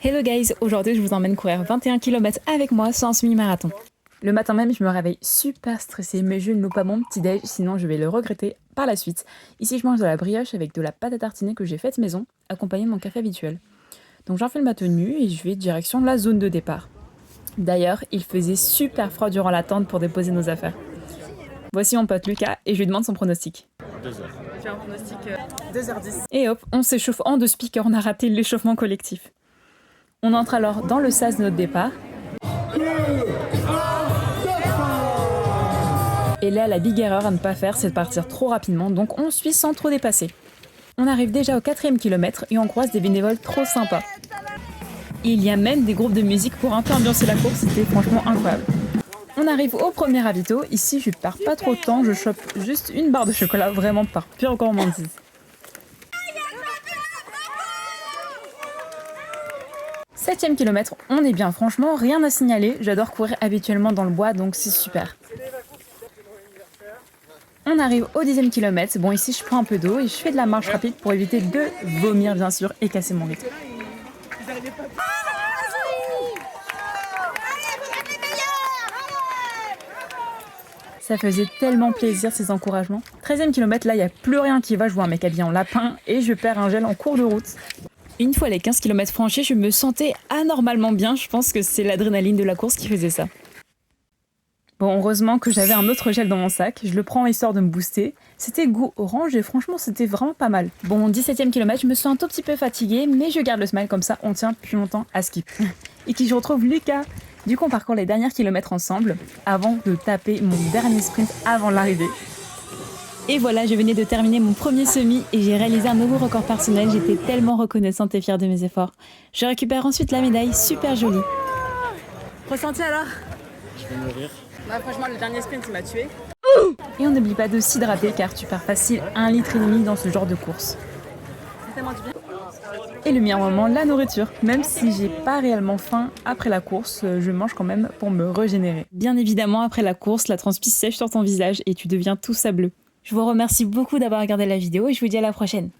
Hello guys, aujourd'hui je vous emmène courir 21 km avec moi sans semi-marathon. Le matin même je me réveille super stressée mais je ne loupe pas mon petit déj sinon je vais le regretter par la suite. Ici je mange de la brioche avec de la pâte à tartiner que j'ai faite maison, accompagnée de mon café habituel. Donc j'enfile ma tenue et je vais direction la zone de départ. D'ailleurs il faisait super froid durant l'attente pour déposer nos affaires. Voici mon pote Lucas et je lui demande son pronostic. 2 heures. Tu as un pronostic 2h10. Et hop, on s'échauffe en deux speakers, on a raté l'échauffement collectif. On entre alors dans le sas de notre départ. Et là, la big erreur à ne pas faire, c'est de partir trop rapidement, donc on suit sans trop dépasser. On arrive déjà au 4e kilomètre et on croise des bénévoles trop sympas. Il y a même des groupes de musique pour un peu ambiancer la course, c'était franchement incroyable. On arrive au premier ravito, ici je perds pas trop de temps, je chope juste une barre de chocolat, vraiment par pure gourmandise. 7e kilomètre, on est bien, franchement, rien à signaler. J'adore courir habituellement dans le bois, donc c'est super. On arrive au 10e kilomètre. Bon, ici, je prends un peu d'eau et je fais de la marche rapide pour éviter de vomir, bien sûr, et casser mon rythme. Ça faisait tellement plaisir, ces encouragements. 13e kilomètre, là, il n'y a plus rien qui va. Je vois un mec habillé en lapin et je perds un gel en cours de route. Une fois les 15 km franchis, je me sentais anormalement bien. Je pense que c'est l'adrénaline de la course qui faisait ça. Bon, heureusement que j'avais un autre gel dans mon sac. Je le prends histoire de me booster. C'était goût orange et franchement, c'était vraiment pas mal. Bon, 17e kilomètre, je me sens un tout petit peu fatiguée, mais je garde le smile comme ça, on tient plus longtemps à skip. Et qui je retrouve Lucas. Du coup, on parcourt les derniers kilomètres ensemble avant de taper mon dernier sprint avant l'arrivée. Et voilà, je venais de terminer mon premier semi et j'ai réalisé un nouveau record personnel. J'étais tellement reconnaissante et fière de mes efforts. Je récupère ensuite la médaille, super jolie. Ressenti alors? Je vais mourir. Bah franchement, le dernier sprint, il m'a tué. Et on n'oublie pas de s'hydrater car tu perds facile 1,5 litre dans ce genre de course. C'est tellement du bien. Et le meilleur moment, la nourriture. Même si j'ai pas réellement faim après la course, je mange quand même pour me régénérer. Bien évidemment, après la course, la transpi sèche sur ton visage et tu deviens tout sableux. Je vous remercie beaucoup d'avoir regardé la vidéo et je vous dis à la prochaine.